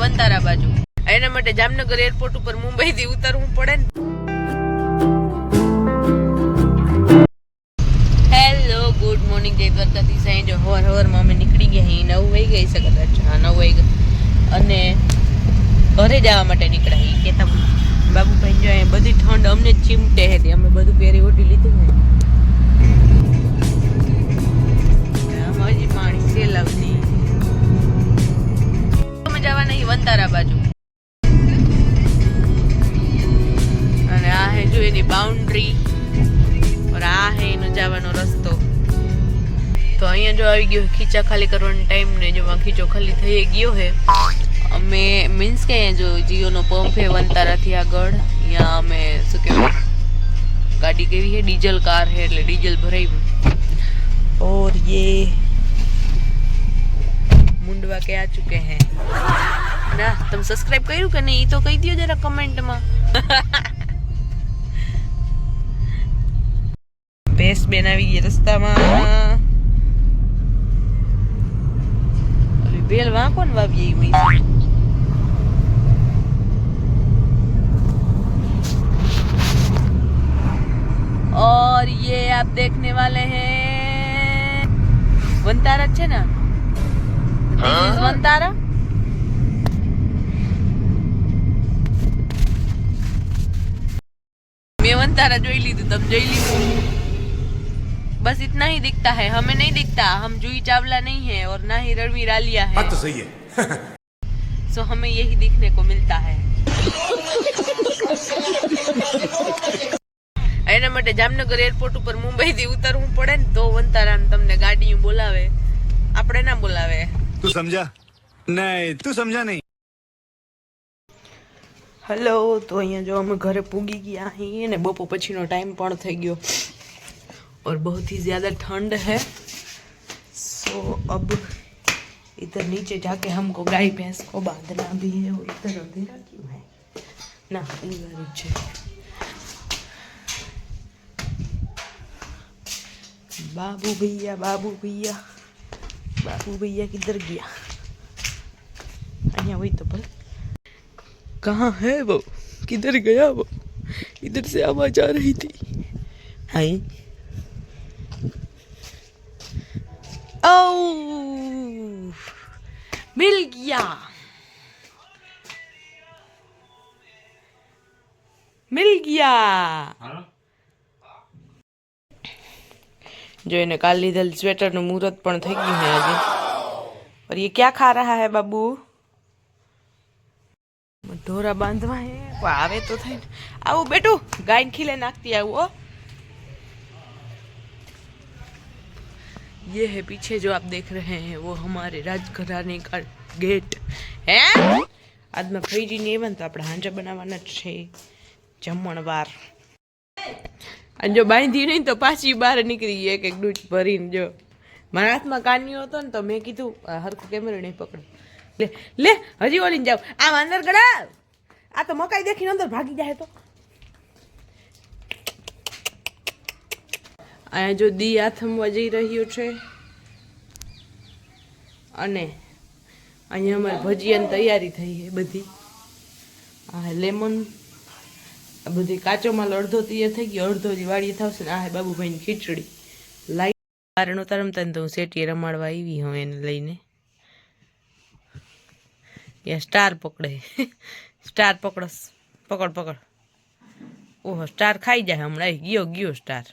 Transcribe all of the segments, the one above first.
વંતારા બાજુ. એના માટે જામનગર એરપોર્ટ ઉપર મુંબઈ થી ઉતરવું પડે ને. હેલો ગુડ મોર્નિંગ જય દ્વારકાથી સાંજે હવાર અમે નીકળી ગયા. અહીં 9 વાગી ગઈ છે કદાચ. હા 9 વાગી અને ઘરે જવા માટે નીકળ્યા. કેતા બાબુભાઈ જો બધી ઠંડ અમને જ ચીમટે હતી. અમે બધું પહેરી ઓઢી લીધું ને. હજી પાણી સેલાવની અમે જવાના વંતારા બાજુ. અને આ હે જો એની બાઉન્ડ્રી और આ હે એનો જવાનો રસ્તો. તો અહીંયા જો આવી ગયો ખીચા ખાલી કરવાનો ટાઈમ ને જો ખીચો ખાલી થઈ ગયો હે. અમે મીન્સ કે જો જીઓનો પંપ હે વંતારાથી આગળ. અહીંયા અમે શું કહેવાય ગાડી કેવી है डीजल कार है એટલે डीजल ભરાયું. और ये मुंडवा के आ चुके हैं ना. तुम सब्सक्राइब કર્યું કે નહીં તો કહી દો જરા કમેન્ટ માં. ભેંસ બેન આવી ગઈ રસ્તામાં. અરે બેલ વાં કોણ વાવી એવી. और ये आप देखने वाले हैं वंतारा છે ને. This is Vantara. मैं वंतारा જોઈ લીધું. તમ જોઈ લીધું. बस इतना ही दिखता है. हमें नहीं दिखता. हम जूही चावला नहीं है और ना ही रणवीर आलिया है. बात तो सही है. सो हमें यही दिखने को मिलता है. એના માટે જામનગર એરપોર્ટ ઉપર મુંબઈ થી ઉતરવું પડે ને તો વંતારા તમને ગાડીઓ બોલાવે. આપણે ના બોલાવે. તું સમજા નહીં. તું સમજા નહીં. હેલો. તો અહીંયા જો અમે ઘરે પૂગી ગયા અહીં ને બપોર પછીનો ટાઈમ પણ થઈ ગયો और बहुत ही ज़्यादा ठंड है. सो अब इधर नीचे जाके हमको गाय भैंस को बांधना भी है. और इधर अंधेरा क्यों है ना. इधर છે बाबू भैया किधर गया. અહીંયા હોય તો ભલે. कहाँ है वो. किधर गया वो. इधर से आवाज आ रही थी. हाय. Oh, मिल गया. जो इन्हें काल લીધેલ સ્વેટર નું મુહૂર્ત પણ થઈ ગયું છે આજે. और ये क्या खा रहा है बाबू. ઢોરા બાંધવા હે. આવે તો થાય. આવું બેટું ગાયન ખીલે નાખતી આવું. ये है पीछे जो आप देख रहे हैं वो हमारे राजघराने का गेट है. आज में फ्रीजी नहीं बनता. આપણે હાંજે બનાવવાના છે જમણવાર. અને જો બાંધી નહીં તો પાછી બહાર નીકળી ગઈ એક ડૂચ ભરીને. જો મારા હાથમાં કાન્યો હતો ને તો મેં કીધું હરખું કેમેરો નહીં પકડો. લે લે હજી ઓલીને જાવ. આમ અંદર ગળા. આ તો મકાઈ દેખીને અંદર ભાગી જાય. તો અહીંયા જો દી આથમવા જઈ રહ્યું છે. અને અહીંયા અમારે ભજીયાની તૈયારી થઈ છે બધી. આ લેમન આ બધી કાચો માલ અડધો તૈયાર થઈ ગયો. અડધો જ વાળી થશે ને. આ હે બાબુભાઈની ખીચડી. લાઈટ કારણ તરમતા ને તો હું શેટીએ રમાડવા આવી હું એને લઈને. યા સ્ટાર પકડે. સ્ટાર પકડસ. પકડ. ઓહો સ્ટાર ખાઈ જાય હમણાં. ગયો સ્ટાર.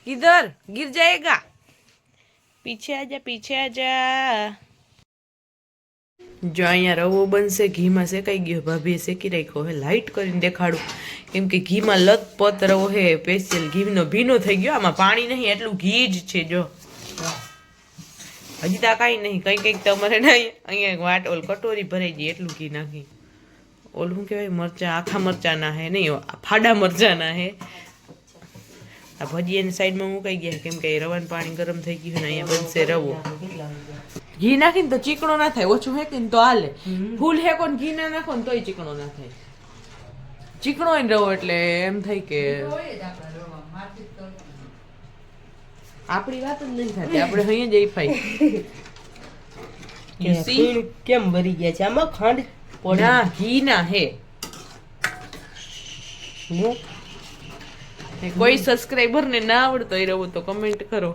किधर गिर जाएगा. पीछे आजा. जो અહીંયા રવો બનશે ઘીમાં શેકાઈ ગયો. ભાભીએ શેકી રાખ્યો હે. લાઈટ કરીને દેખાડું કેમ કે ઘીમાં લતપત રવો હે. સ્પેશિયલ ઘીનો ભીનો થઈ ગયો. આમાં પાણી નહીં એટલું ઘી જ છે. જો હજી તા કાંઈ નહીં. કંઈક તમારે નહીં. અહીંયા વાટ ઓલ કટોરી ભરાઈ ગઈ એટલું ઘી નાખી. ઓલ શું કહેવાય મરચાં આખા મરચાંના હે નહીં ફાડા મરચાંના હે. આ ભજીયાની સાઈડમાં મુકાઈ ગયા કેમ કે રવાનું પાણી ગરમ થઈ ગયું ને અહીંયા બનશે રવો. ઘી નાખીને તો ચીકણો ના થાય. ઓછું હેકીને તો હાલે. ફૂલ હેકો ને ઘી ના નાખો ને તોય ચીકણો ના થાય. ચીકણો રવો એટલે એમ થાય કે આપણી વાત જ નહીં થતી આપણે અહીંયા જ ફાઈ You see? ખીણ કેમ ભરી ગયા છે આમાં ખાંડ પડી ના ઘી ના હે ને? કોઈ સબસ્ક્રાઇબર ને ના આવડતો હોય રહું તો કમેન્ટ કરો